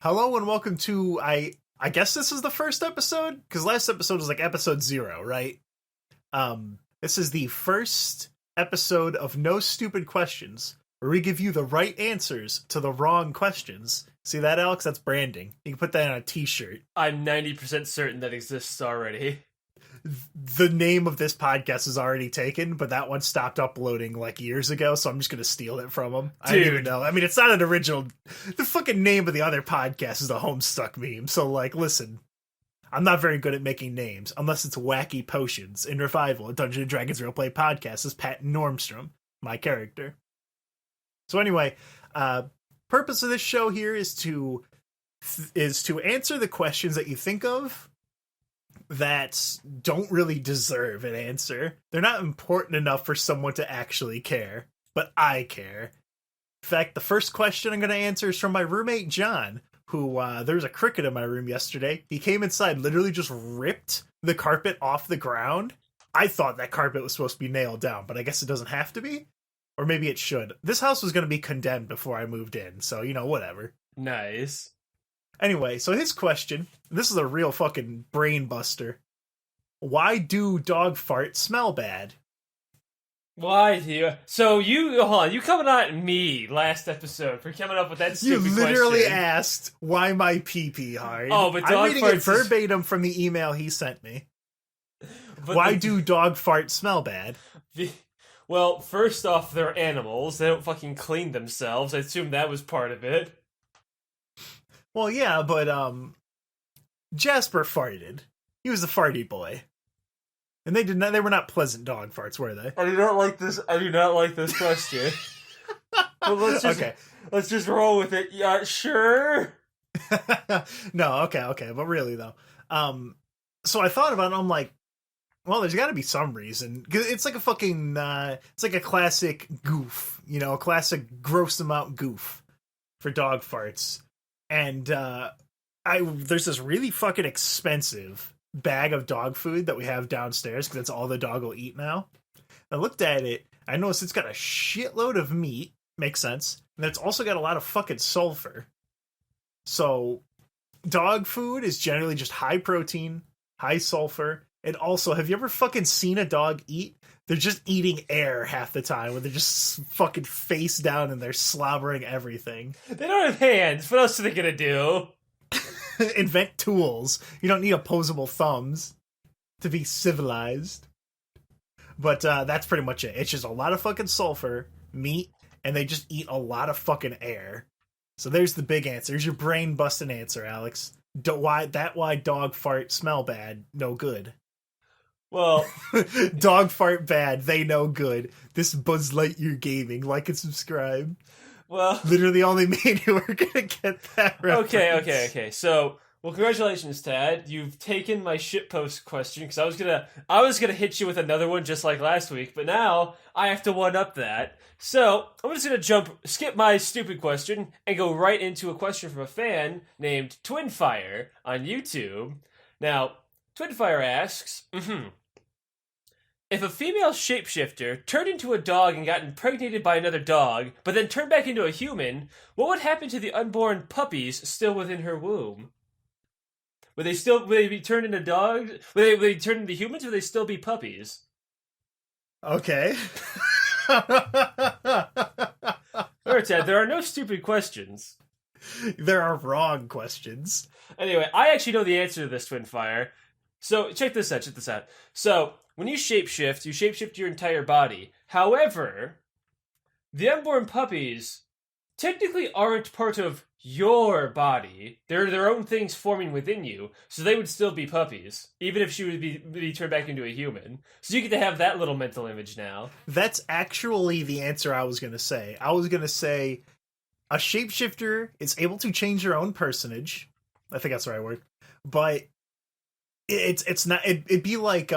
Hello and welcome to I guess this is the first episode because last episode was like episode 0, right? This is the first episode of No Stupid Questions, where we give you the right answers to the wrong questions. See that, Alex? That's branding. You can put that on a t-shirt. I'm 90% certain that exists already. The name of this podcast is already taken, but that one stopped uploading like years ago, so I'm just gonna steal it from them. I don't even know. I mean, it's not an original. The fucking name of the other podcast is the Homestuck meme. So, like, listen, I'm not very good at making names unless it's Wacky Potions in Revival, a Dungeons and Dragons Real-Play podcast. Is Pat Normstrom, my character. So anyway, purpose of this show here is to answer the questions that you think of that don't really deserve an answer. They're not important enough for someone to actually care, but I care. In fact, the first question I'm going to answer is from my roommate, John, who, there was a cricket in my room yesterday. He came inside, literally just ripped the carpet off the ground. I thought that carpet was supposed to be nailed down, but I guess it doesn't have to be. Or maybe it should. This house was going to be condemned before I moved in, so, you know, whatever. Nice. Anyway, so his question, this is a real fucking brain buster. Why do dog farts smell bad? Why do you? So you, hold on, you coming at me last episode for coming up with that stupid question. You literally asked why my pee-pee hard. Oh, but dog I'm reading farts it verbatim from the email he sent me. But why do dog farts smell bad? Well, first off, they're animals. They don't fucking clean themselves. I assume that was part of it. Well, yeah, but, Jasper farted. He was the farty boy. And they were not pleasant dog farts, were they? I do not like this question. But let's just roll with it. Yeah, sure. No, okay. But really, though. So I thought about it, I'm like, well, there's gotta be some reason. 'Cause it's like a fucking, it's like a classic goof. You know, a classic gross them out goof for dog farts. And there's this really fucking expensive bag of dog food that we have downstairs because that's all the dog will eat now. I looked at it. I noticed it's got a shitload of meat. Makes sense. And it's also got a lot of fucking sulfur. So dog food is generally just high protein, high sulfur. And also, have you ever fucking seen a dog eat? They're just eating air half the time, where they're just fucking face down and they're slobbering everything. They don't have hands. What else are they gonna do? Invent tools. You don't need opposable thumbs to be civilized. But that's pretty much it. It's just a lot of fucking sulfur, meat, and they just eat a lot of fucking air. So there's the big answer. There's your brain busting answer, Alex. Why dog fart smell bad? No good. Well, dog fart bad, they no good. This Buzz Lightyear gaming, like and subscribe. Well, literally only me and you are gonna get that reference. Okay. So, well, congratulations, Tad. You've taken my shitpost question because I was gonna hit you with another one just like last week, but now I have to one up that. So I'm just gonna skip my stupid question and go right into a question from a fan named Twinfire on YouTube. Now, Twinfire asks, if a female shapeshifter turned into a dog and got impregnated by another dog, but then turned back into a human, what would happen to the unborn puppies still within her womb? Would they be turned into dogs? Would they turn into humans, or would they still be puppies? Okay. Alright, Ted, there are no stupid questions. There are wrong questions. Anyway, I actually know the answer to this, Twinfire. So, check this out. So, when you shapeshift your entire body. However, the unborn puppies technically aren't part of your body. They're their own things forming within you, so they would still be puppies, even if she would be turned back into a human. So you get to have that little mental image now. That's actually the answer I was going to say. I was going to say a shapeshifter is able to change their own personage. I think that's the right word. But it's not, it'd be like,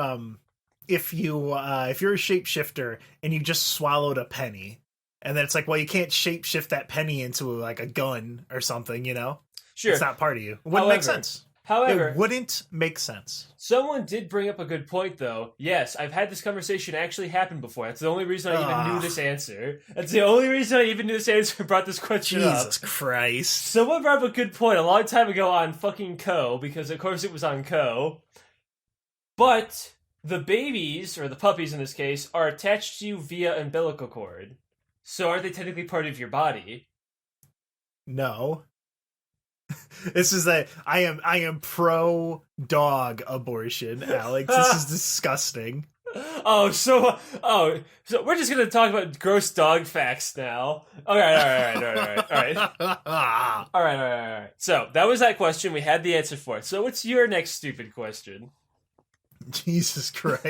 if you're a shapeshifter and you just swallowed a penny, and then it's like, well, you can't shapeshift that penny into like a gun or something, you know? Sure. It's not part of you. It wouldn't make sense. However, it wouldn't make sense. someone did bring up a good point, though. Yes, I've had this conversation actually happen before. That's the only reason I even knew this answer. That's the only reason I even knew this answer and brought this question up. Jesus Christ. Someone brought up a good point a long time ago on fucking Co, because of course it was on Co. But the babies, or the puppies in this case, are attached to you via umbilical cord. So are they technically part of your body? No. This is I am pro dog abortion, Alex. This is disgusting. So we're just gonna talk about gross dog facts now. All right. So that was that question. We had the answer for it. So what's your next stupid question? Jesus Christ.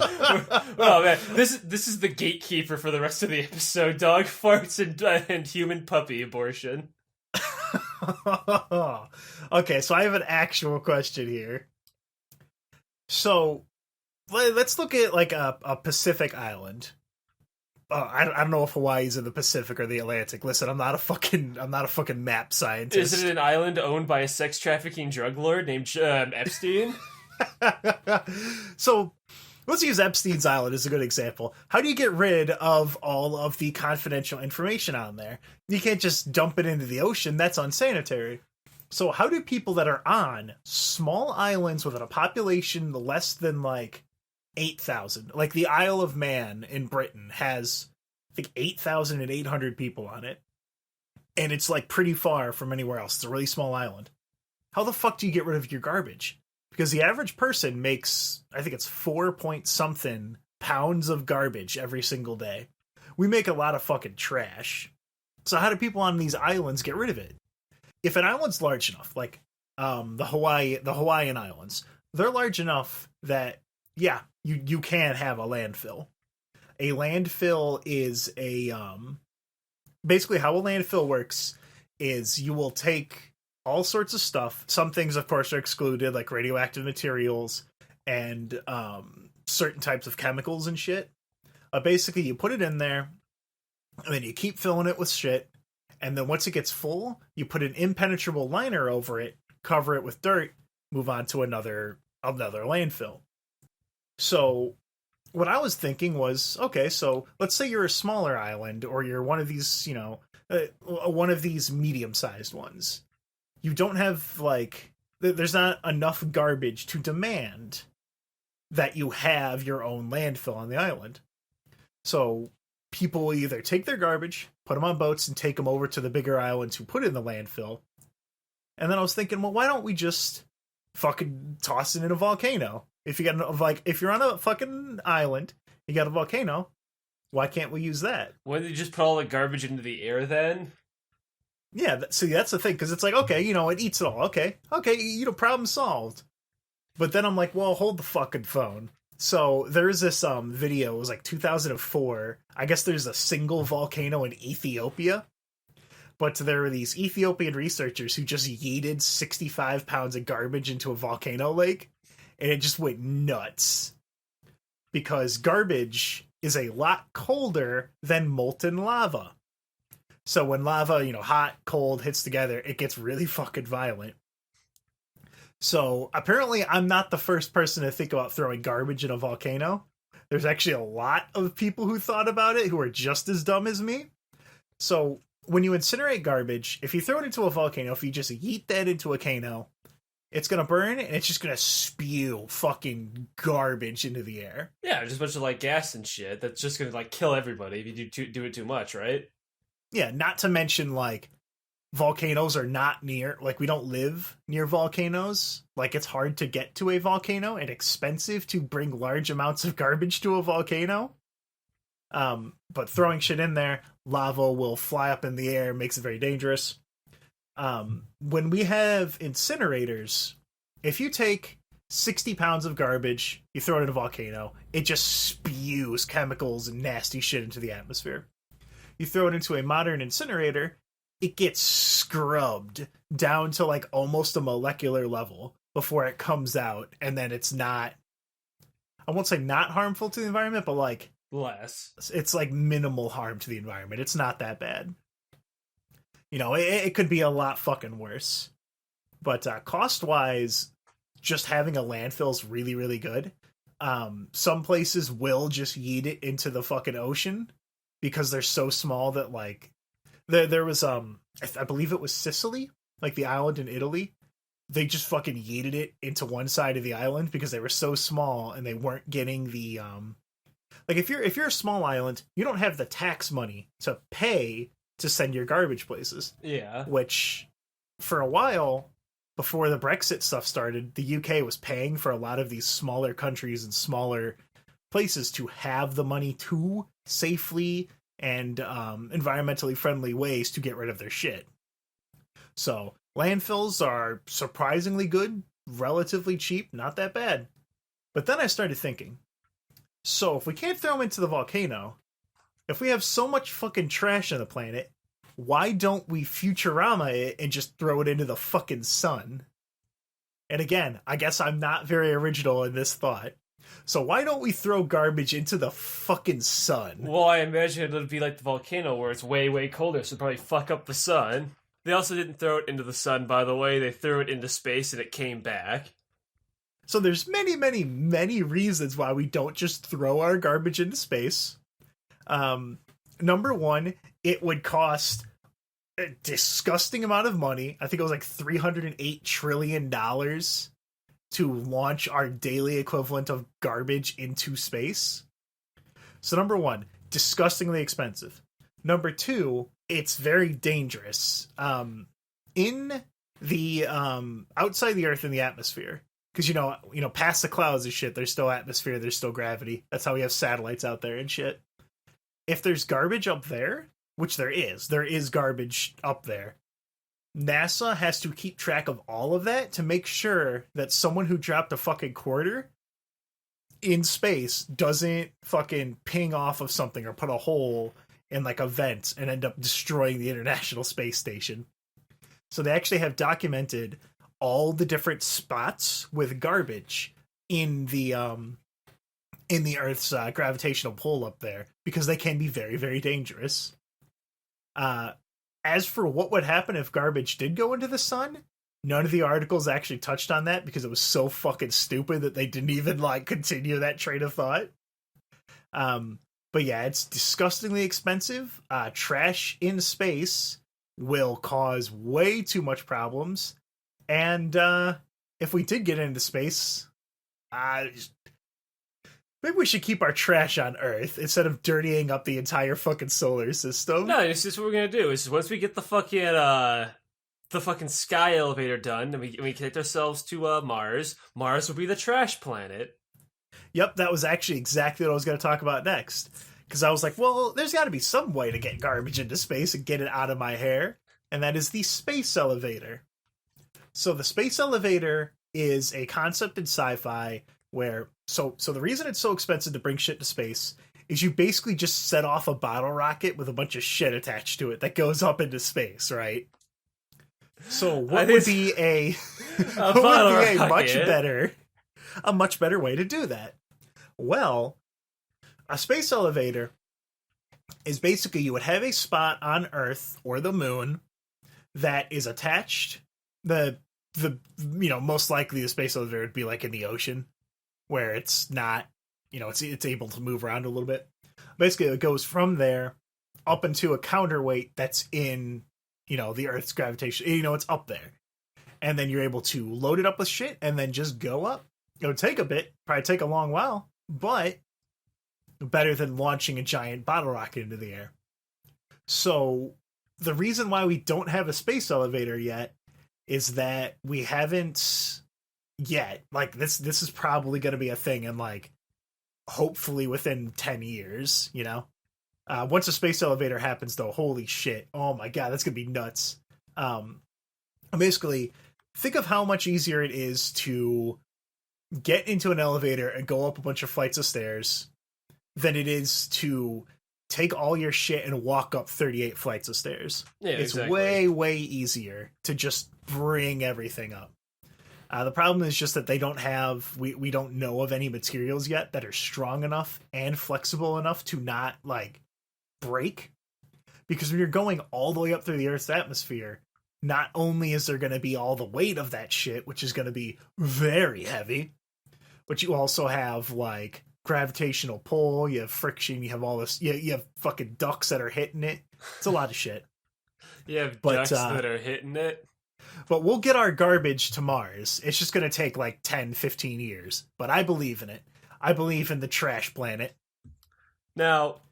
Oh man, this is the gatekeeper for the rest of the episode. Dog farts and human puppy abortion. Okay, so I have an actual question here. So let's look at like a Pacific island. I don't know if Hawaii's in the Pacific or the Atlantic. Listen, I'm not a fucking map scientist. Is it an island owned by a sex trafficking drug lord named Epstein? So let's use Epstein's Island as a good example. How do you get rid of all of the confidential information on there? You can't just dump it into the ocean. That's unsanitary. So how do people that are on small islands with a population less than like 8,000, like the Isle of Man in Britain has, I think, 8,800 people on it, and it's like pretty far from anywhere else. It's a really small island. How the fuck do you get rid of your garbage? Because the average person makes, I think it's 4 point something pounds of garbage every single day. We make a lot of fucking trash. So how do people on these islands get rid of it? If an island's large enough, like the Hawaiian Islands, they're large enough that, yeah, you can have a landfill. A landfill is basically how a landfill works is you will take all sorts of stuff. Some things, of course, are excluded, like radioactive materials and certain types of chemicals and shit. Basically, you put it in there, and then you keep filling it with shit. And then once it gets full, you put an impenetrable liner over it, cover it with dirt, move on to another landfill. So what I was thinking was, okay, so let's say you're a smaller island, or you're one of these, one of these medium-sized ones. You don't have, like, there's not enough garbage to demand that you have your own landfill on the island. So people will either take their garbage, put them on boats, and take them over to the bigger islands who put in the landfill. And then I was thinking, well, why don't we just fucking toss it in a volcano? If you're on a fucking island, you got a volcano, why can't we use that? Why don't you just put all the garbage into the air then? Yeah, see, that's the thing, because it's like, okay, it eats it all. Okay, problem solved. But then I'm like, well, hold the fucking phone. So there's this video, it was like 2004. I guess there's a single volcano in Ethiopia. But there were these Ethiopian researchers who just yeeted 65 pounds of garbage into a volcano lake, and it just went nuts. Because garbage is a lot colder than molten lava. So when lava, hot, cold, hits together, it gets really fucking violent. So apparently I'm not the first person to think about throwing garbage in a volcano. There's actually a lot of people who thought about it who are just as dumb as me. So when you incinerate garbage, if you throw it into a volcano, if you just yeet that into a volcano, it's going to burn and it's just going to spew fucking garbage into the air. Yeah, just a bunch of like gas and shit that's just going to like kill everybody if you do it too much, right? Yeah, not to mention, like, volcanoes are not near, like, we don't live near volcanoes. Like, it's hard to get to a volcano and expensive to bring large amounts of garbage to a volcano. But throwing shit in there, lava will fly up in the air, makes it very dangerous. When we have incinerators, if you take 60 pounds of garbage, you throw it in a volcano, it just spews chemicals and nasty shit into the atmosphere. You throw it into a modern incinerator, it gets scrubbed down to like almost a molecular level before it comes out, and then it's not, I won't say not harmful to the environment, but like less. It's like minimal harm to the environment. It's not that bad. It could be a lot fucking worse. But cost-wise, just having a landfill is really, really good. Some places will just yeet it into the fucking ocean because they're so small that, like, there was, I believe it was Sicily, like the island in Italy. They just fucking yeeted it into one side of the island because they were so small and they weren't getting the, like, if you're a small island, you don't have the tax money to pay to send your garbage places. Yeah. Which, for a while, before the Brexit stuff started, the UK was paying for a lot of these smaller countries and smaller places to have the money to safely and environmentally friendly ways to get rid of their shit. So landfills are surprisingly good, relatively cheap, not that bad. But then I started thinking, so if we can't throw them into the volcano, if we have so much fucking trash on the planet, why don't we Futurama it and just throw it into the fucking sun? And again, I guess I'm not very original in this thought. So why don't we throw garbage into the fucking sun? Well, I imagine it would be like the volcano where it's way, way colder, so it'd probably fuck up the sun. They also didn't throw it into the sun, by the way. They threw it into space and it came back. So there's many, many, many reasons why we don't just throw our garbage into space. Number one, it would cost a disgusting amount of money. I think it was like $308 trillion to launch our daily equivalent of garbage into space. So number one, disgustingly expensive. Number two, it's very dangerous. In the outside the Earth in the atmosphere, because you know, past the clouds and shit, there's still atmosphere, there's still gravity. That's how we have satellites out there and shit. If there's garbage up there, which there is garbage up there, NASA has to keep track of all of that to make sure that someone who dropped a fucking quarter in space doesn't fucking ping off of something or put a hole in like a vent and end up destroying the International Space Station. So they actually have documented all the different spots with garbage in the Earth's gravitational pull up there, because they can be very, very dangerous. As for what would happen if garbage did go into the sun, none of the articles actually touched on that because it was so fucking stupid that they didn't even like continue that train of thought. But yeah, it's disgustingly expensive. Trash in space will cause way too much problems. And if we did get into space, maybe we should keep our trash on Earth instead of dirtying up the entire fucking solar system. No, this is what we're gonna do. Is once we get the fucking sky elevator done, and we connect ourselves to Mars. Mars will be the trash planet. Yep, that was actually exactly what I was going to talk about next. Because I was like, well, there's got to be some way to get garbage into space and get it out of my hair. And that is the space elevator. So the space elevator is a concept in sci-fi where... So the reason it's so expensive to bring shit to space is you basically just set off a bottle rocket with a bunch of shit attached to it that goes up into space, right? So what would be a much better way to do that? Well, a space elevator is basically you would have a spot on Earth or the moon that is attached. The most likely the space elevator would be like in the ocean where it's not, it's able to move around a little bit. Basically, it goes from there up into a counterweight that's in, the Earth's gravitation. It's up there. And then you're able to load it up with shit and then just go up. It would take a bit, probably take a long while, but better than launching a giant bottle rocket into the air. So the reason why we don't have a space elevator yet is that we haven't yet. Like this is probably going to be a thing in like hopefully within 10 years, Once a space elevator happens though, holy shit. Oh my god, that's going to be nuts. Basically, think of how much easier it is to get into an elevator and go up a bunch of flights of stairs than it is to take all your shit and walk up 38 flights of stairs. Yeah, it's exactly. Way, way easier to just bring everything up. The problem is just that they don't have, we don't know of any materials yet that are strong enough and flexible enough to not like break. Because when you're going all the way up through the Earth's atmosphere, not only is there going to be all the weight of that shit, which is going to be very heavy, but you also have like gravitational pull, you have friction, you have all this, you have fucking ducks that are hitting it. It's a lot of shit. You have ducks that are hitting it. But we'll get our garbage to Mars. It's just going to take like 10, 15 years. But I believe in it. I believe in the trash planet. Now,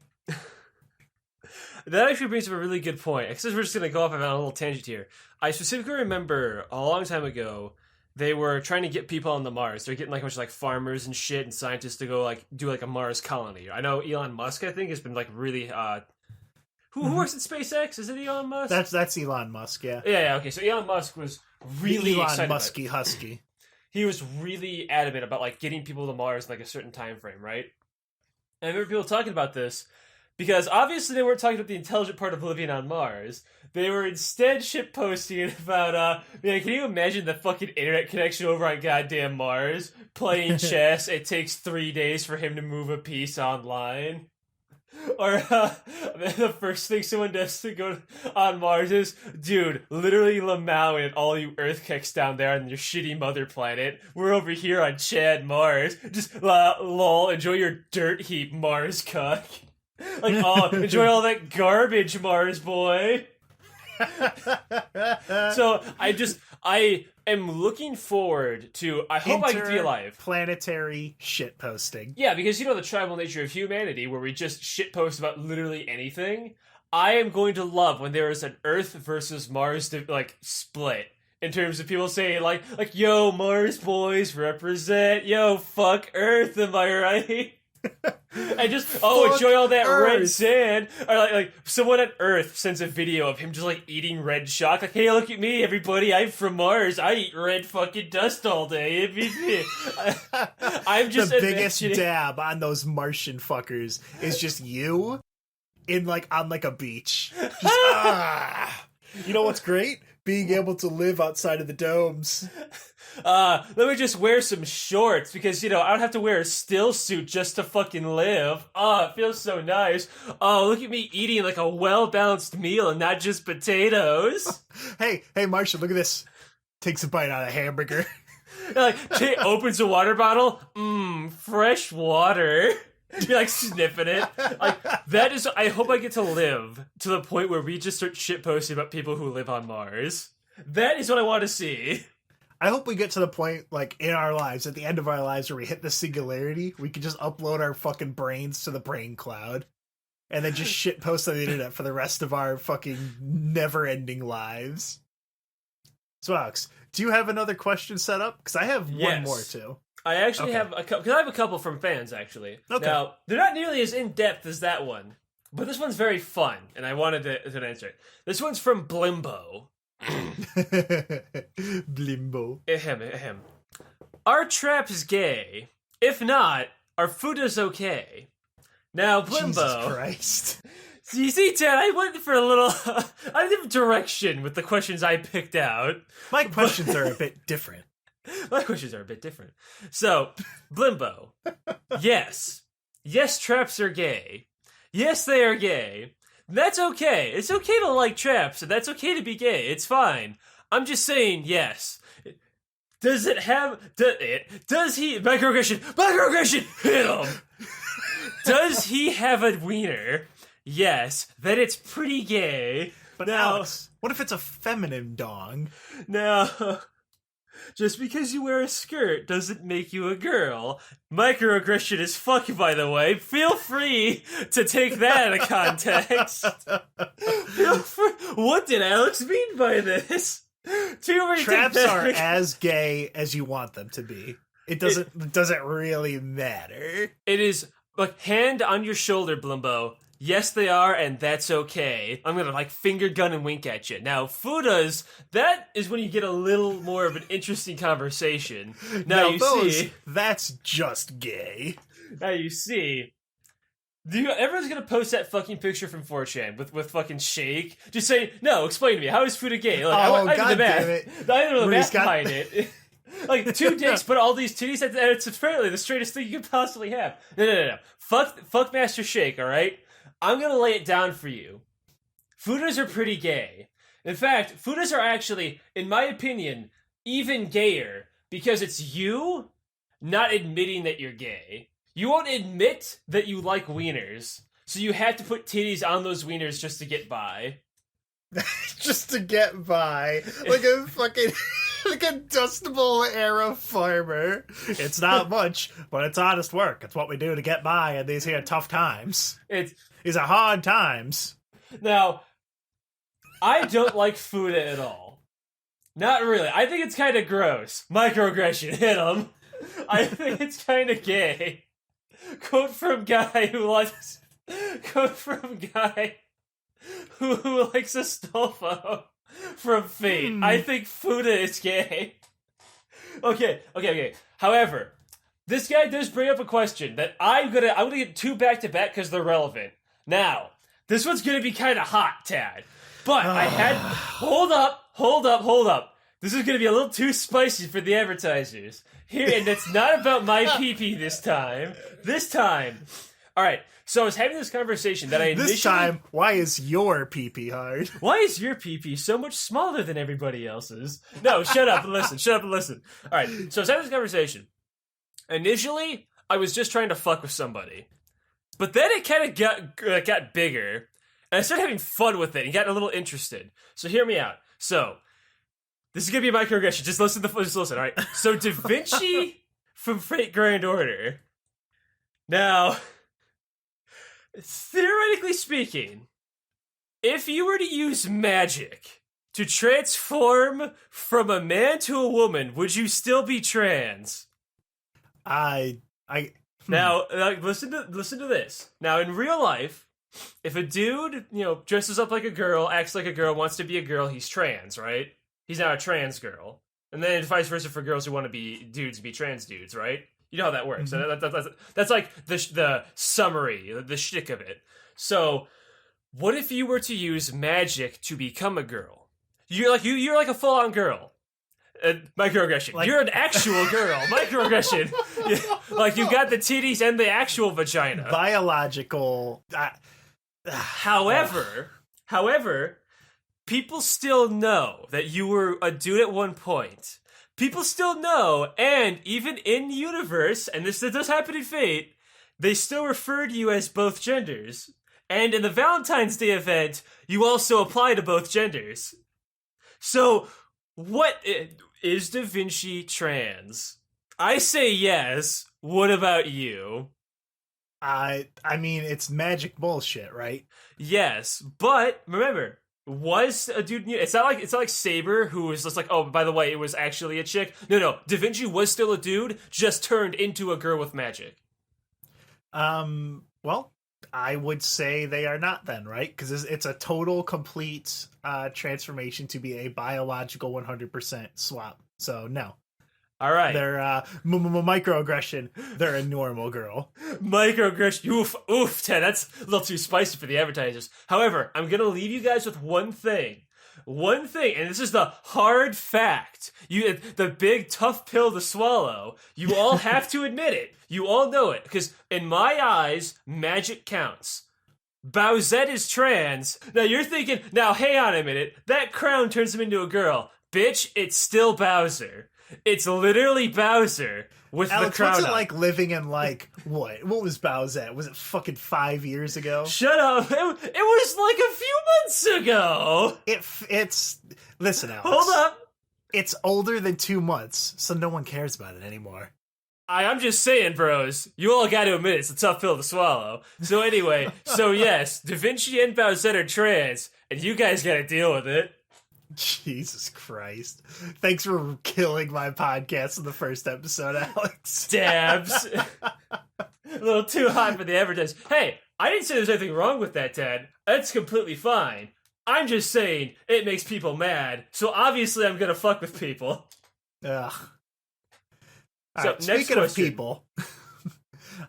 that actually brings up a really good point. Because we're just going to go off on a little tangent here. I specifically remember a long time ago, they were trying to get people on the Mars. They're getting like a bunch of like farmers and shit and scientists to go like do like a Mars colony. I know Elon Musk, I think, has been like really who works at SpaceX? Is it Elon Musk? That's Elon Musk, yeah. Yeah, okay. So Elon Musk was really Elon excited Musky Husky. He was really adamant about like getting people to Mars in like a certain time frame, right? And I remember people talking about this because obviously they weren't talking about the intelligent part of living on Mars. They were instead shitposting about, man, can you imagine the fucking internet connection over on goddamn Mars? Playing chess, it takes 3 days for him to move a piece online. Or the first thing someone does to go on Mars is, dude, literally Lamau and all you Earth kicks down there on your shitty mother planet. We're over here on Chad Mars. Just lol, enjoy your dirt heap, Mars cuck. Like, oh, enjoy all that garbage, Mars boy. So I am looking forward to. I hope I can be alive. Planetary shitposting. Yeah, because you know the tribal nature of humanity, where we just shitpost about literally anything. I am going to love when there is an Earth versus Mars like split in terms of people saying like yo Mars boys represent, yo fuck Earth, am I right? And just enjoy all that red sand. Or like someone at Earth sends a video of him just like eating red shock. Like, hey, look at me, everybody! I'm from Mars. I eat red fucking dust all day. I'm just the biggest dab on those Martian fuckers is just you in like on like a beach. Just, you know what's great? Being able to live outside of the domes. Let me just wear some shorts because, you know, I don't have to wear a still suit just to fucking live. It feels so nice. Oh, look at me eating like a well-balanced meal and not just potatoes. Hey, Martian, look at this. Takes a bite out of a hamburger. Like, Jay opens a water bottle. Fresh water. You're like sniffing it. Like, that is, I hope I get to live to the point where we just start shitposting about people who live on Mars. That is what I want to see. I hope we get to the point, like, in our lives, at the end of our lives, where we hit the singularity, we can just upload our fucking brains to the brain cloud, and then just shitpost on the internet for the rest of our fucking never-ending lives. So, Alex, do you have another question set up? Because I have one more, too. I actually have a couple, because I have a couple from fans, actually. Okay. Now, they're not nearly as in-depth as that one, but this one's very fun, and I wanted to answer it. This one's from Blimbo. Blimbo. Ahem. Are traps gay? If not, are fudas okay? Now, Blimbo. Jesus Christ. You see, Ted, I went for a little a different direction with the questions I picked out. My questions are a bit different. My questions are a bit different. So, Blimbo. Yes, traps are gay. Yes, they are gay. That's okay. It's okay to like traps, and that's okay to be gay. It's fine. I'm just saying, yes. Does he... Microaggression! Hit him! Does he have a wiener? Yes. Then it's pretty gay. But now, Alex, what if it's a feminine dong? No. Just because you wear a skirt doesn't make you a girl. Microaggression is fuck, by the way. Feel free to take that out of context. What did Alex mean by this? Traps are as gay as you want them to be. It doesn't really matter. It is like hand on your shoulder, Blimbo. Yes, they are, and that's okay. I'm gonna, like, finger gun and wink at you. Now, fudas, that is when you get a little more of an interesting conversation. Now you see... That's just gay. Now you see... Everyone's gonna post that fucking picture from 4chan with fucking Shake. Just say, no, explain to me, how is fuda gay? Like, I God damn it. I don't know the math behind it. Like, two dicks, but all these titties, and it's apparently the straightest thing you could possibly have. No. Fuck Master Shake, alright? I'm gonna lay it down for you. Fudas are pretty gay. In fact, fudas are actually, in my opinion, even gayer because it's you not admitting that you're gay. You won't admit that you like wieners, so you have to put titties on those wieners just to get by. Just to get by. Like a fucking... like a Dust Bowl era farmer. It's not much, but it's honest work. It's what we do to get by in these here tough times. These are hard times. Now, I don't like fuda at all. Not really. I think it's kind of gross. Microaggression, hit him. I think it's kind of gay. Quote from guy who likes Astolfo from Fate. I think fuda is gay. Okay. However, this guy does bring up a question that I'm gonna get two back to back because they're relevant. Now, this one's gonna be kind of hot, Tad. But I had hold up. This is gonna be a little too spicy for the advertisers. Here, and it's not about my pee-pee this time. Alright, so I was having this conversation that I initially... This time, why is your pee-pee hard? Why is your pee-pee so much smaller than everybody else's? No, shut up and listen. Alright, so I was having this conversation. Initially, I was just trying to fuck with somebody. But then it kind of got bigger, and I started having fun with it and got a little interested. So hear me out. So, this is gonna be a microaggression. Just listen, alright? So, Da Vinci from Fate Grand Order. Now... theoretically speaking, if you were to use magic to transform from a man to a woman, would you still be trans? Now, listen to this. Now, in real life, if a dude, dresses up like a girl, acts like a girl, wants to be a girl, he's trans, right? He's now a trans girl. And then vice versa for girls who want to be dudes be trans dudes, right? You know how that works. Mm-hmm. That's like the summary, the shtick of it. So, what if you were to use magic to become a girl? You're like a full-on girl. Microaggression. You're an actual girl. Microaggression. Like you got the titties and the actual vagina. Biological. However, people still know that you were a dude at one point. People still know, and even in universe, and this does happen in Fate, they still refer to you as both genders. And in the Valentine's Day event, you also apply to both genders. So, what is Da Vinci trans? I say yes. What about you? I mean, it's magic bullshit, right? Yes, but remember, was a dude... It's not like Saber, who was just like, oh, by the way, it was actually a chick. No, Da Vinci was still a dude, just turned into a girl with magic. Well, I would say they are not then, right? Because it's a total, complete transformation to be a biological 100% swap. So, no. All right. They're microaggression. They're a normal girl. Microaggression. Oof, Ted. That's a little too spicy for the advertisers. However, I'm going to leave you guys with one thing. And this is the hard fact. The big tough pill to swallow. You all have to admit it. You all know it. Because in my eyes, magic counts. Bowsette is trans. Now you're thinking, now hang on a minute. That crown turns him into a girl. Bitch, it's still Bowser. It's literally Bowser with Alex, the crown. what's it up. like living in what? What was Bowsette? Was it fucking 5 years ago? Shut up! It was like a few months ago. It's listen, Alex. Hold up. It's older than 2 months, so no one cares about it anymore. I'm just saying, bros. You all got to admit it's a tough pill to swallow. So anyway, yes, Da Vinci and Bowsette are trans, and you guys got to deal with it. Jesus Christ. Thanks for killing my podcast in the first episode, Alex. Dabs. A little too hot for the advertising. Hey, I didn't say there's anything wrong with that, Ted. That's completely fine. I'm just saying it makes people mad, so obviously I'm gonna fuck with people. Ugh. So, right, speaking of people,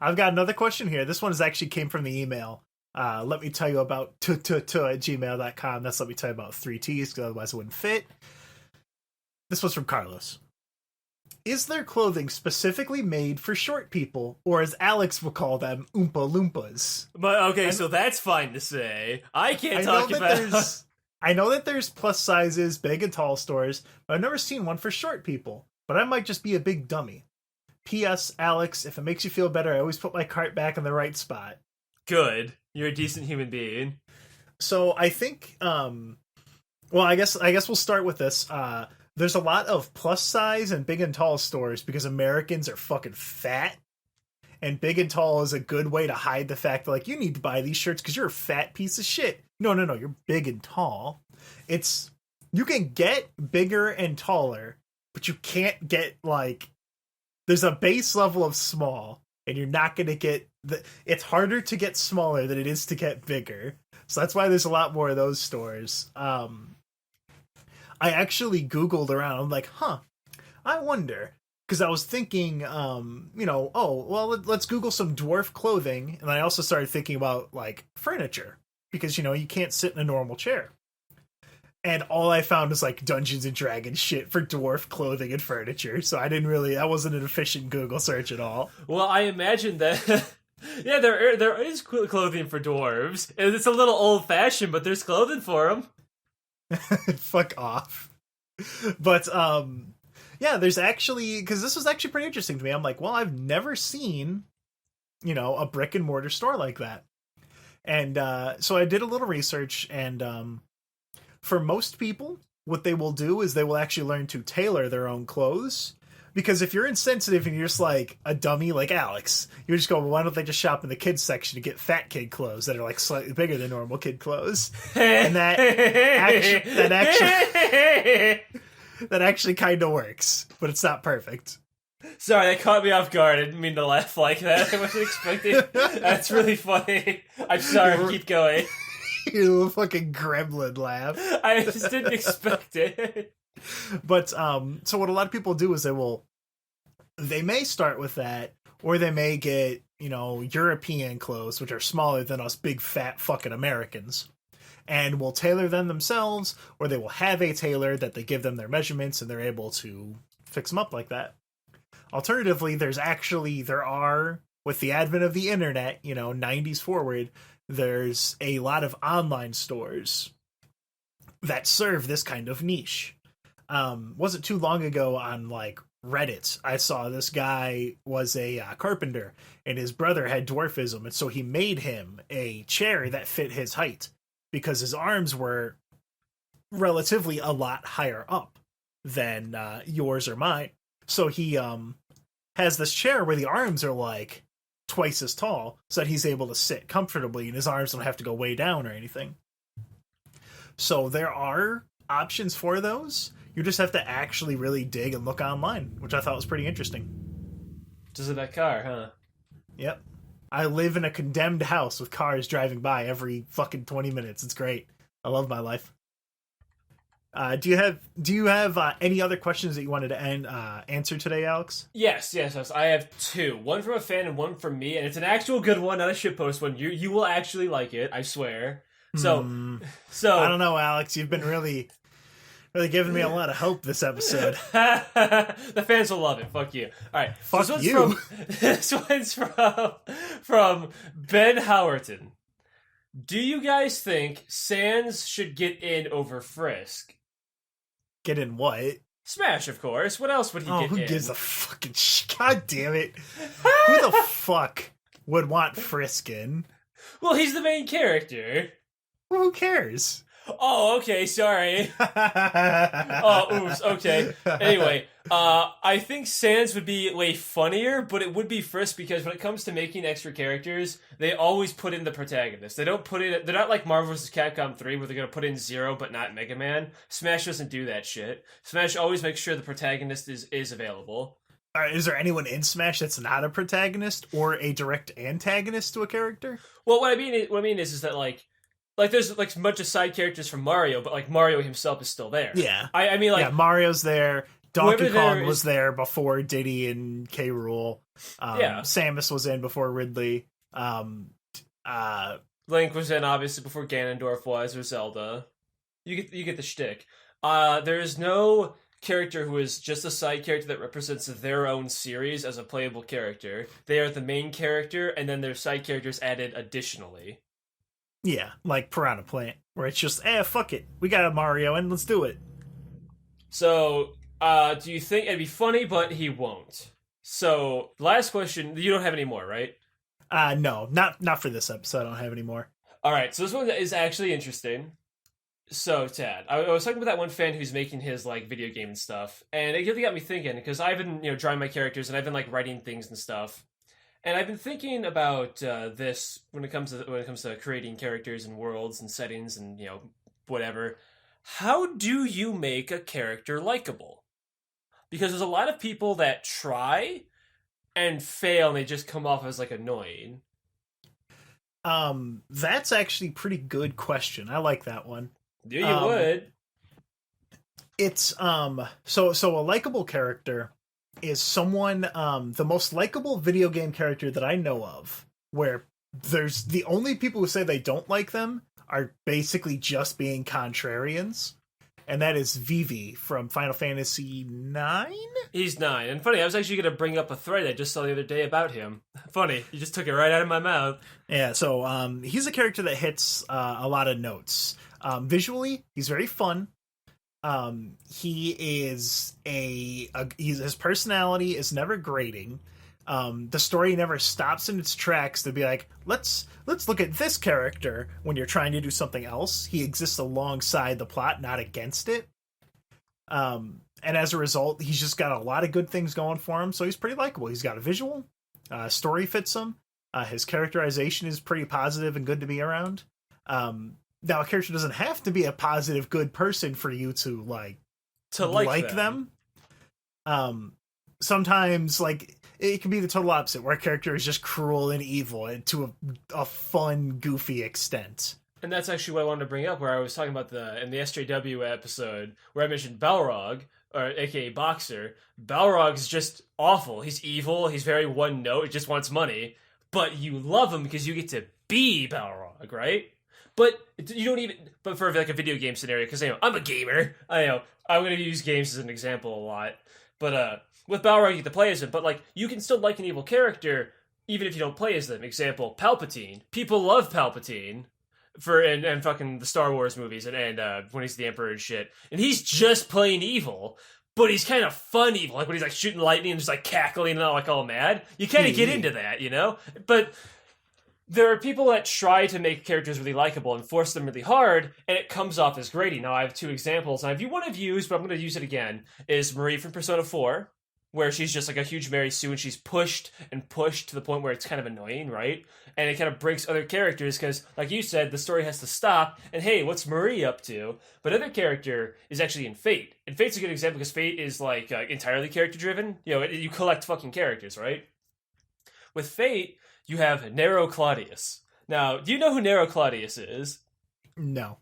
I've got another question here. This one actually came from the email. Let me tell you about at gmail.com. That's let me tell you about 3 T's, because otherwise it wouldn't fit. This was from Carlos. Is there clothing specifically made for short people, or as Alex will call them, Oompa Loompas? But okay, so that's fine to say. I can't talk about... I know that there's plus sizes, big and tall stores, but I've never seen one for short people. But I might just be a big dummy. P.S. Alex, if it makes you feel better, I always put my cart back in the right spot. Good. You're a decent human being. So I think, well, I guess we'll start with this. There's a lot of plus size and big and tall stores because Americans are fucking fat. And big and tall is a good way to hide the fact that, like, you need to buy these shirts because you're a fat piece of shit. No, you're big and tall. You can get bigger and taller, but you can't get, like, there's a base level of small, and you're not going to get, it's harder to get smaller than it is to get bigger. So that's why there's a lot more of those stores. I actually Googled around. I'm like, I wonder. Because I was thinking, let's Google some dwarf clothing. And I also started thinking about, like, furniture. Because, you can't sit in a normal chair. And all I found was, like, Dungeons and Dragons shit for dwarf clothing and furniture. So that wasn't an efficient Google search at all. Well, I imagine that... yeah, there is clothing for dwarves. It's a little old-fashioned, but there's clothing for them. Fuck off. But, yeah, there's actually, because this was actually pretty interesting to me. I'm like, well, I've never seen, a brick and mortar store like that. And so I did a little research, and for most people, what they will do is they will actually learn to tailor their own clothes. Because if you're insensitive and you're just like a dummy like Alex, you just go, well, why don't they just shop in the kids section to get fat kid clothes that are, like, slightly bigger than normal kid clothes? And that actually kind of works, but it's not perfect. Sorry, that caught me off guard. I didn't mean to laugh like that. I wasn't expecting. That's really funny. I'm sorry. Keep going. Your little fucking gremlin laugh. I just didn't expect it. But so what a lot of people do is they may start with that, or they may get, European clothes, which are smaller than us big fat fucking Americans, and will tailor them themselves, or they will have a tailor that they give them their measurements and they're able to fix them up like that. Alternatively, there are, with the advent of the internet, 90s forward, there's a lot of online stores that serve this kind of niche. Wasn't too long ago on, like, Reddit, I saw this guy was a carpenter, and his brother had dwarfism, and so he made him a chair that fit his height, because his arms were relatively a lot higher up than yours or mine. So he has this chair where the arms are, like, twice as tall, so that he's able to sit comfortably, and his arms don't have to go way down or anything. So there are options for those. You just have to actually really dig and look online, which I thought was pretty interesting. Just in that car, huh? Yep. I live in a condemned house with cars driving by every fucking 20 minutes. It's great. I love my life. Do you have any other questions that you wanted to answer today, Alex? Yes. I have two. One from a fan and one from me, and it's an actual good one, not a shitpost one. You will actually like it, I swear. So I don't know, Alex. You've been really giving me a lot of hope this episode. The fans will love it. Fuck you. All right. Fuck you. This one's from Ben Howerton. Do you guys think Sans should get in over Frisk? Get in what? Smash, of course. What else would he get in? Who gives a fucking God damn it. Who the fuck would want Frisk in? Well, he's the main character. Well, who cares? Oh, okay, sorry. Oh, oops, okay. Anyway, I think Sans would be way funnier, but it would be Frisk because when it comes to making extra characters, they always put in the protagonist. They don't put in... They're not like Marvel vs. Capcom 3 where they're going to put in Zero but not Mega Man. Smash doesn't do that shit. Smash always makes sure the protagonist is available. Is there anyone in Smash that's not a protagonist or a direct antagonist to a character? Well, what I mean is that, like there's like a bunch of side characters from Mario, but like Mario himself is still there. Yeah. I mean, like, yeah, Mario's there. Donkey Kong was there before Diddy and K. Rool. Samus was in before Ridley. Link was in obviously before Ganondorf was, or Zelda. You get the shtick. There's no character who is just a side character that represents their own series as a playable character. They are the main character, and then there's side characters added additionally. Yeah, like Piranha Plant, where it's just, fuck it. We got a Mario and let's do it. So, do you think it'd be funny, but he won't? So, last question. You don't have any more, right? No, not for this episode. I don't have any more. All right. So this one is actually interesting. So, Tad, I was talking with that one fan who's making his like video game and stuff, and it really got me thinking because I've been drawing my characters and I've been like writing things and stuff, and I've been thinking about this when it comes to creating characters and worlds and settings and whatever. How do you make a character likable? Because there's a lot of people that try and fail and they just come off as like annoying. That's actually pretty good question. I like that one. Yeah, you would. It's so a likable character is someone the most likable video game character that I know of, where there's the only people who say they don't like them are basically just being contrarians. And that is Vivi from Final Fantasy IX? He's 9. And funny, I was actually going to bring up a thread I just saw the other day about him. Funny, you just took it right out of my mouth. Yeah, so he's a character that hits a lot of notes. Visually, he's very fun. He is his personality is never grating. The story never stops in its tracks to be like, let's look at this character when you're trying to do something else. He exists alongside the plot, not against it. And as a result, he's just got a lot of good things going for him, so he's pretty likable. He's got a visual, story fits him, his characterization is pretty positive and good to be around. Now, a character doesn't have to be a positive, good person for you to like them. Sometimes, like, it can be the total opposite, where a character is just cruel and evil and to a fun, goofy extent. And that's actually what I wanted to bring up, where I was talking about in the SJW episode, where I mentioned Balrog, or aka Boxer. Balrog is just awful. He's evil, he's very one note, he just wants money, but you love him because you get to be Balrog, right? But you don't even, but for like a video game scenario, because I'm a gamer, I'm going to use games as an example a lot, but with Balrog, you get to play as him, but like you can still like an evil character even if you don't play as them. Example, Palpatine. People love Palpatine and fucking the Star Wars movies and when he's the Emperor and shit. And he's just plain evil, but he's kind of fun evil. Like when he's like shooting lightning and just like cackling and all mad. You kind of get into that, But there are people that try to make characters really likable and force them really hard, and it comes off as grating. Now, I have 2 examples. I have one I've used, but I'm going to use it again, is Marie from Persona 4, where she's just like a huge Mary Sue, and she's pushed and pushed to the point where it's kind of annoying, right? And it kind of breaks other characters, because, like you said, the story has to stop, and hey, what's Marie up to? But another character is actually in Fate. And Fate's a good example, because Fate is, like, entirely character-driven. You collect fucking characters, right? With Fate, you have Nero Claudius. Now, do you know who Nero Claudius is? No.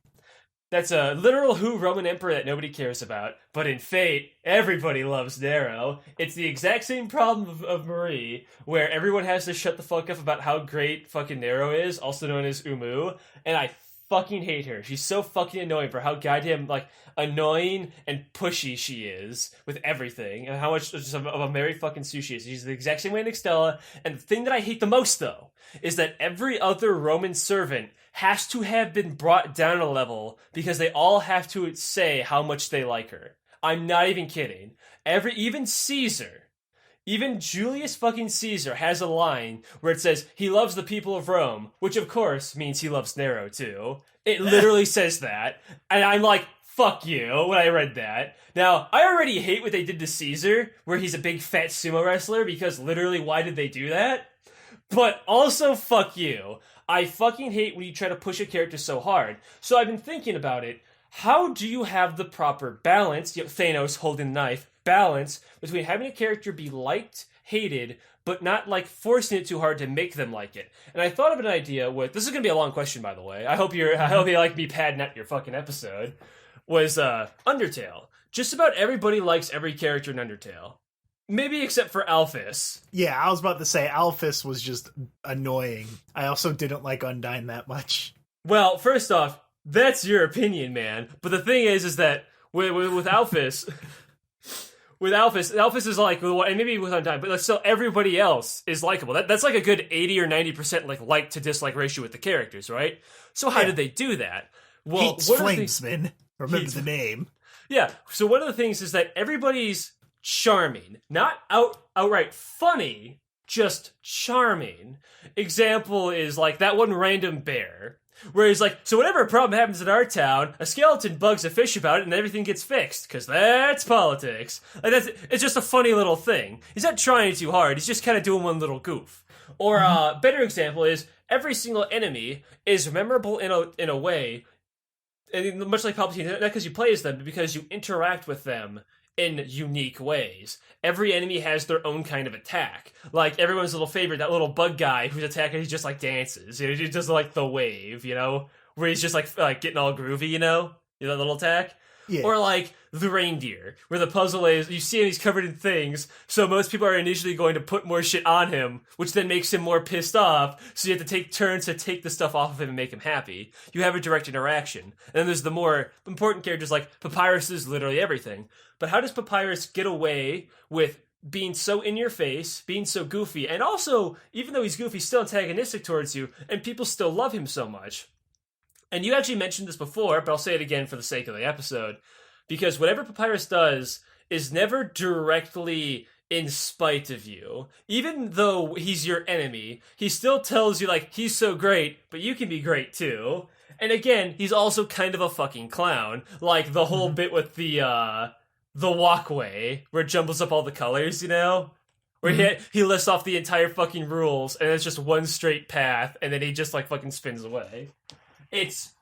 That's a literal Roman emperor that nobody cares about. But in Fate, everybody loves Nero. It's the exact same problem of Marie, where everyone has to shut the fuck up about how great fucking Nero is, also known as Umu. And I fucking hate her. She's so fucking annoying for how goddamn, like, annoying and pushy she is with everything, and how much of a Mary fucking Sue she is. She's the exact same way in Extella, and the thing that I hate the most, though, is that every other Roman servant has to have been brought down a level because they all have to say how much they like her. I'm not even kidding. Even Caesar, even Julius fucking Caesar has a line where it says he loves the people of Rome, which of course means he loves Nero too. It literally says that, and I'm like, fuck you, when I read that. Now, I already hate what they did to Caesar, where he's a big fat sumo wrestler, because literally, why did they do that? But also, fuck you. I fucking hate when you try to push a character so hard. So I've been thinking about it. How do you have the proper balance, Thanos holding the knife, balance between having a character be liked, hated, but not like forcing it too hard to make them like it? And I thought of an idea with, this is going to be a long question, by the way. I hope you like me padding out your fucking episode. Was Undertale. Just about everybody likes every character in Undertale. Maybe except for Alphys. Yeah, I was about to say Alphys was just annoying. I also didn't like Undyne that much. Well, first off, that's your opinion, man. But the thing is that with Alphys, with Alphys is like, and maybe with Undyne, but still everybody else is likable. That's like a good 80 or 90% like to dislike ratio with the characters, right? So how did they do that? Well, Heats Flamesman. Remember the name. Yeah. So one of the things is that everybody's charming, not outright funny, just charming. Example is like that one random bear. Where he's like, so whenever a problem happens in our town, a skeleton bugs a fish about it and everything gets fixed, because that's politics. Like it's just a funny little thing. He's not trying too hard, he's just kind of doing one little goof. Or a better example is, every single enemy is memorable in a way, and much like Palpatine, not because you play as them, but because you interact with them in unique ways. Every enemy has their own kind of attack. Like, everyone's little favorite, that little bug guy whose attack, he just, like, dances. You know, he does, like, the wave, you know? Where he's just, like getting all groovy, you know? You know, that little attack? Yeah. Or, like, the reindeer, where the puzzle is, you see him, he's covered in things, so most people are initially going to put more shit on him, which then makes him more pissed off, so you have to take turns to take the stuff off of him and make him happy. You have a direct interaction. And then there's the more important characters, like Papyrus is literally everything. But how does Papyrus get away with being so in your face, being so goofy, and also, even though he's goofy, still antagonistic towards you, and people still love him so much? And you actually mentioned this before, but I'll say it again for the sake of the episode, because whatever Papyrus does is never directly in spite of you. Even though he's your enemy, he still tells you, like, he's so great, but you can be great too. And again, he's also kind of a fucking clown. Like, the whole bit with the walkway, where it jumbles up all the colors, you know? Where he lists off the entire fucking rules, and it's just one straight path, and then he just, like, fucking spins away. It's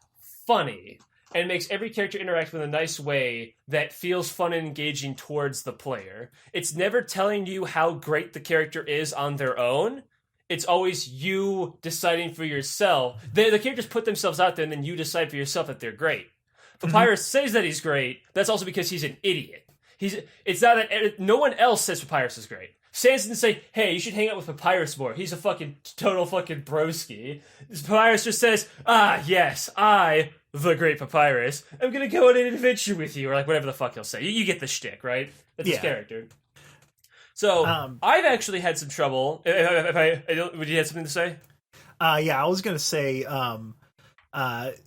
funny, and makes every character interact with a nice way that feels fun and engaging towards the player. It's never telling you how great the character is on their own. It's always you deciding for yourself. The characters put themselves out there, and then you decide for yourself that they're great. Papyrus says that he's great. That's also because he's an idiot. It's not that no one else says Papyrus is great. Sans didn't say, hey, you should hang out with Papyrus more. He's a fucking total fucking broski. Papyrus just says, yes, I, the great Papyrus, I'm gonna go on an adventure with you, or like whatever the fuck he'll say. You get the shtick, right? That's his character. So, I've actually had some trouble. Would you have something to say? Yeah, I was gonna say,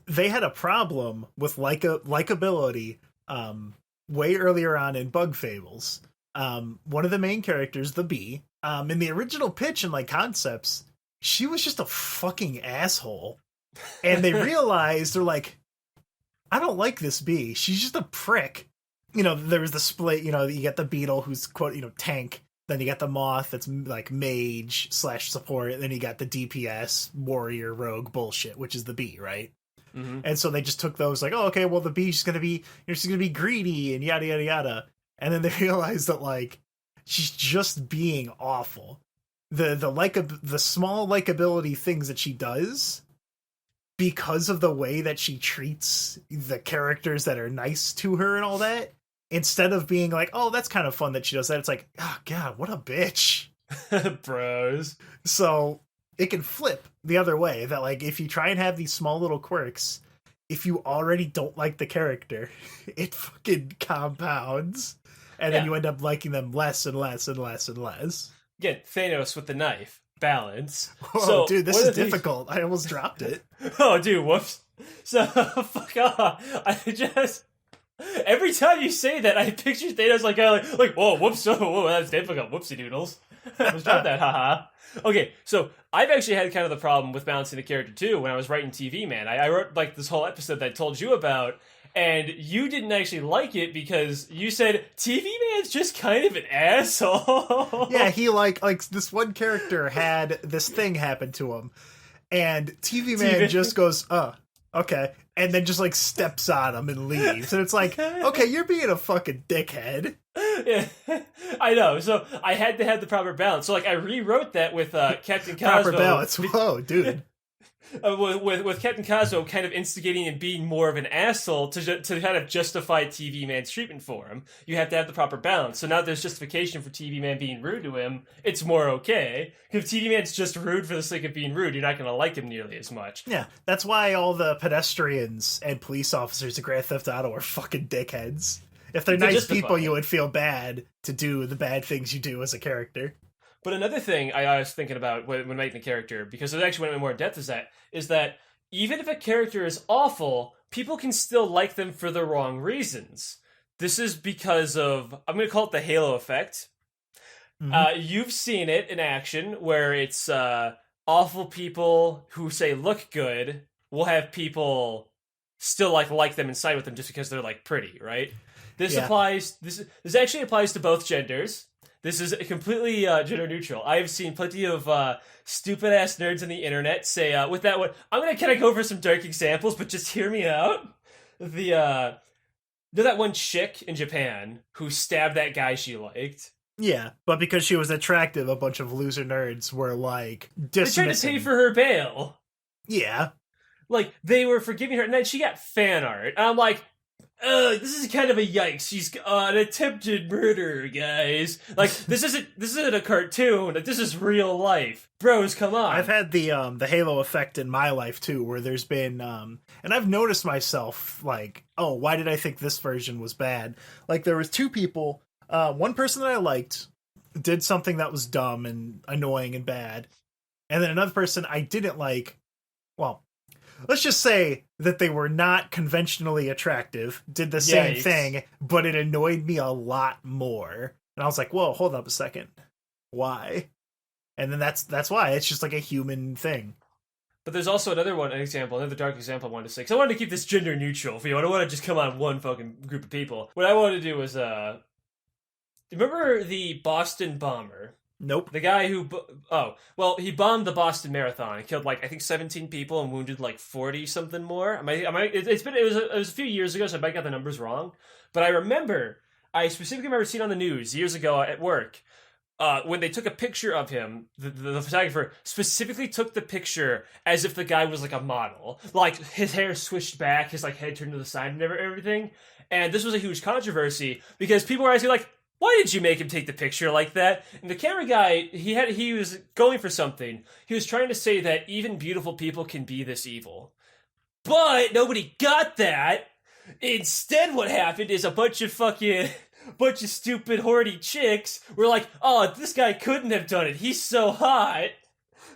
they had a problem with likability way earlier on in Bug Fables. One of the main characters, the bee, in the original pitch and like concepts, she was just a fucking asshole. And they realized, they're like, I don't like this bee. She's just a prick. You know, there was the split, you know, you get the beetle who's quote, you know, tank. Then you got the moth that's like mage / support. And then you got the DPS warrior rogue bullshit, which is the bee, right? Mm-hmm. And so they just took those like, oh, okay, well the bee's gonna be, she's gonna be greedy and yada yada yada. And then they realized that like she's just being awful. The small likability things that she does, because of the way that she treats the characters that are nice to her and all that, instead of being like, oh, that's kind of fun that she does that, it's like, oh god, what a bitch. Bros. So it can flip the other way, that like if you try and have these small little quirks, if you already don't like the character, it fucking compounds. And then you end up liking them less and less and less and less. Again, Thanos with the knife. Balance. Whoa, so, dude, this is difficult. I almost dropped it. Oh, dude, whoops. So, fuck off. I just... Every time you say that, I picture Thanos like, whoa, whoops, whoa, that's difficult. Whoopsie doodles. I almost dropped that, haha. Okay, so I've actually had kind of the problem with balancing the character, too, when I was writing TV Man. I wrote, like, this whole episode that I told you about, and you didn't actually like it because you said TV Man's just kind of an asshole. Yeah, he like this one character had this thing happen to him, and TV Man just goes, okay, and then just like steps on him and leaves, and it's like, okay, you're being a fucking dickhead. Yeah, I know. So I had to have the proper balance. So like I rewrote that with Captain Cosmo. Proper balance. Whoa, dude. With Captain Cosmo kind of instigating and being more of an asshole to kind of justify TV Man's treatment for him, you have to have the proper balance. So now there's justification for TV Man being rude to him, it's more okay. If TV Man's just rude for the sake of being rude, you're not going to like him nearly as much. Yeah, that's why all the pedestrians and police officers of Grand Theft Auto are fucking dickheads. If they're To nice justify people, it. you would feel bad to do the bad things you do as a character. But another thing I was thinking about when making the character, because it actually went more in depth, is that even if a character is awful, people can still like them for the wrong reasons. This is because of, I'm going to call it the halo effect. You've seen it in action where it's awful people who say look good will have people still like them and side with them just because they're like pretty, right? This applies. This actually applies to both genders. This is completely gender neutral. I have seen plenty of stupid ass nerds on the internet say with that one. I'm gonna kind of go over some dark examples, but just hear me out. That one chick in Japan who stabbed that guy she liked. Yeah, but because she was attractive, a bunch of loser nerds were like dismissing. They tried to pay for her bail. Yeah, Like they were forgiving her, and then she got fan art. And I'm like, this is kind of a yikes. She's an attempted murder, guys. Like this isn't a cartoon. Like, this is real life, bros. Come on. I've had the Halo effect in my life too, where there's been and I've noticed myself like, oh, why did I think this version was bad? Like there was two people. One person that I liked did something that was dumb and annoying and bad. And then another person I didn't like, well, let's just say that they were not conventionally attractive, did the same thing, but it annoyed me a lot more. And I was like, whoa, hold up a second. Why? And then that's why. It's just like a human thing. But there's also another dark example I wanted to say. Because I wanted to keep this gender neutral for you. I don't want to just come on one fucking group of people. What I wanted to do was, remember the Boston bomber? Nope. The guy who, he bombed the Boston Marathon and killed like I think 17 people and wounded like 40 something more. It was a few years ago, so I might got the numbers wrong. But I specifically remember seeing on the news years ago at work when they took a picture of him. The photographer specifically took the picture as if the guy was like a model, like his hair swished back, his like head turned to the side and everything. And this was a huge controversy because people were asking like, why did you make him take the picture like that? And the camera guy, he was going for something. He was trying to say that even beautiful people can be this evil. But nobody got that. Instead, what happened is a bunch of stupid, horny chicks were like, oh, this guy couldn't have done it. He's so hot.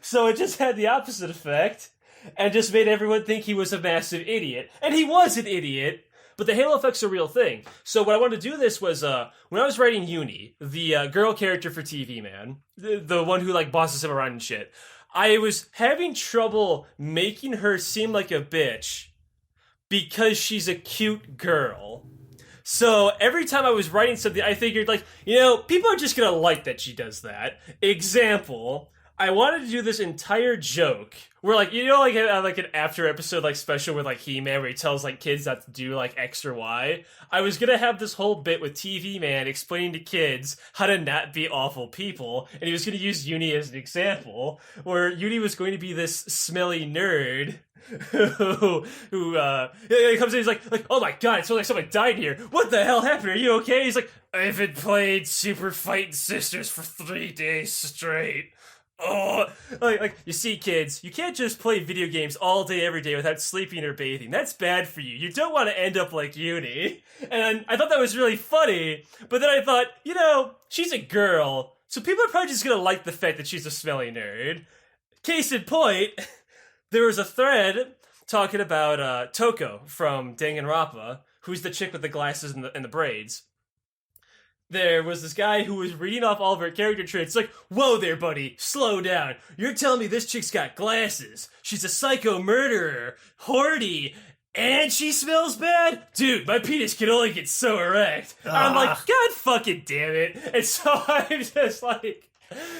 So it just had the opposite effect and just made everyone think he was a massive idiot. And he was an idiot. But the halo effect's a real thing. So what I wanted to do this was, when I was writing Uni, the girl character for TV Man, the one who like bosses him around and shit, I was having trouble making her seem like a bitch because she's a cute girl. So every time I was writing something, I figured like, people are just gonna like that she does that. Example, I wanted to do this entire joke where, like, like an after episode, like, special with, like, He-Man where he tells, like, kids not to do, like, X or Y. I was gonna have this whole bit with TV Man explaining to kids how to not be awful people, and he was gonna use Uni as an example, where Uni was going to be this smelly nerd who comes in, he's like, oh my god, it smells like someone died here. What the hell happened? Are you okay? He's like, I haven't played Super Fighting Sisters for 3 days straight. Oh, like you see, kids, you can't just play video games all day, every day without sleeping or bathing. That's bad for you. You don't want to end up like Uni. And I thought that was really funny, but then I thought, she's a girl, so people are probably just gonna like the fact that she's a smelly nerd. Case in point, there was a thread talking about Toko from Danganronpa, who's the chick with the glasses and the braids. There was this guy who was reading off all of her character traits. Like, whoa there, buddy, slow down. You're telling me this chick's got glasses. She's a psycho murderer, horny, and she smells bad? Dude, my penis can only get so erect. I'm like, god fucking damn it. And so I'm just like...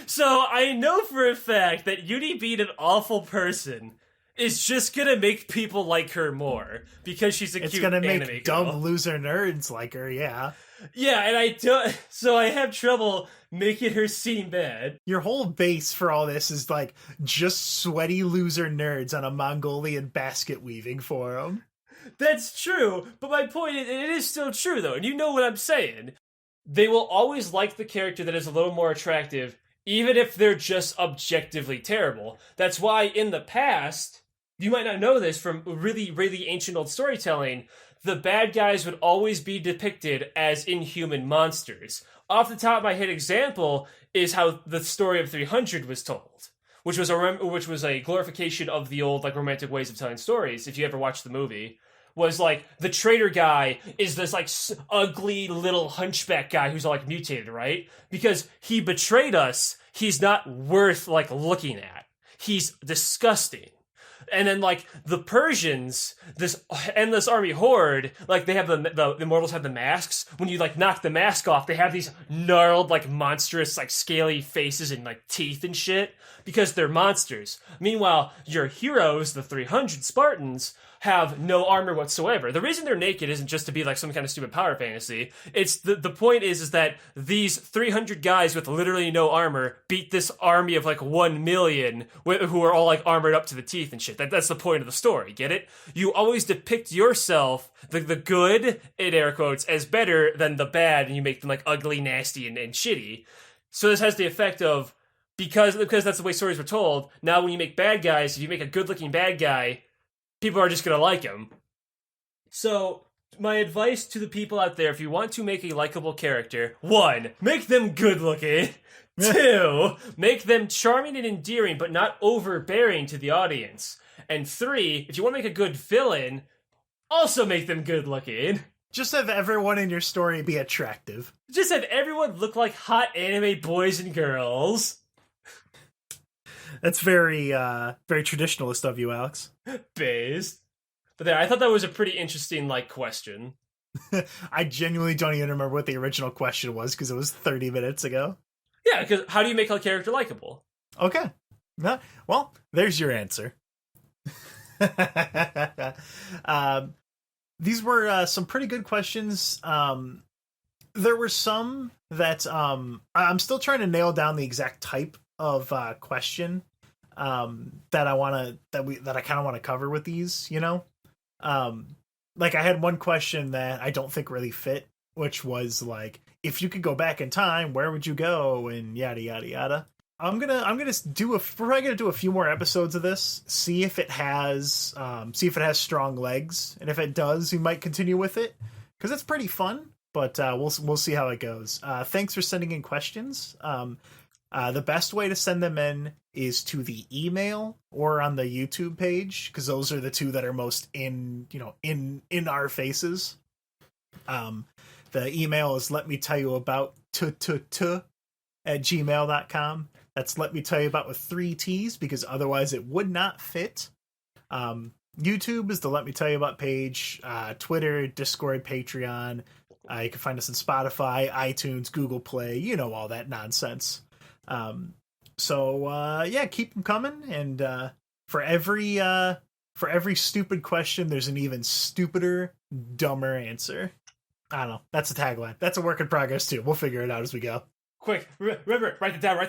So I know for a fact that Uni being an awful person is just gonna make people like her more. Because she's a cute anime girl. It's gonna make dumb loser nerds like her, yeah. Yeah, and I have trouble making her seem bad. Your whole base for all this is like just sweaty loser nerds on a Mongolian basket weaving forum. That's true, but my point is, it is still true though, and you know what I'm saying. They will always like the character that is a little more attractive, even if they're just objectively terrible. That's why in the past, you might not know this from really, really ancient old storytelling, the bad guys would always be depicted as inhuman monsters. Off the top of my head example is how the story of 300 was told, which was a glorification of the old like romantic ways of telling stories. If you ever watched the movie, was like the traitor guy is this like ugly little hunchback guy who's all like mutated, right? Because he betrayed us. He's not worth like looking at. He's disgusting. And then like the Persians, this endless army horde, like they have the immortals have the masks. When you like knock the mask off, they have these gnarled like monstrous like scaly faces and like teeth and shit because they're monsters. Meanwhile, your heroes, the 300 Spartans, have no armor whatsoever. The reason they're naked isn't just to be like some kind of stupid power fantasy. It's the point is that these 300 guys with literally no armor beat this army of like 1 million who are all like armored up to the teeth and shit. That's the point of the story. Get it? You always depict yourself, the good, in air quotes, as better than the bad, and you make them like ugly, nasty, and shitty. So this has the effect of because that's the way stories were told. Now when you make bad guys, if you make a good looking bad guy, people are just going to like him. So, my advice to the people out there, if you want to make a likable character, 1, make them good looking. 2, make them charming and endearing, but not overbearing to the audience. And 3, if you want to make a good villain, also make them good looking. Just have everyone in your story be attractive. Just have everyone look like hot anime boys and girls. That's very traditionalist of you, Alex. Based. But there, I thought that was a pretty interesting, like, question. I genuinely don't even remember what the original question was because it was 30 minutes ago. Yeah, because how do you make a character likable? Okay. Well, there's your answer. These were some pretty good questions. There were some that I'm still trying to nail down the exact type of question that I kind of want to cover with these, you know? Like I had one question that I don't think really fit, which was like, if you could go back in time, where would you go? And yada, yada, yada. We're probably gonna do a few more episodes of this, see if it has strong legs. And if it does, we might continue with it because it's pretty fun, but we'll see how it goes. Thanks for sending in questions. The best way to send them in is to the email or on the YouTube page, because those are the two that are most in our faces. The email is letmetellyyouabout@gmail.com. That's let me tell you about with 3 T's, because otherwise it would not fit. YouTube is the Let Me Tell You About page. Twitter, Discord, Patreon. You can find us on Spotify, iTunes, Google Play, all that nonsense. So keep them coming, and for every stupid question, there's an even stupider, dumber answer. I don't know. That's a tagline. That's a work in progress too. We'll figure it out as we go. Quick, remember, write it down.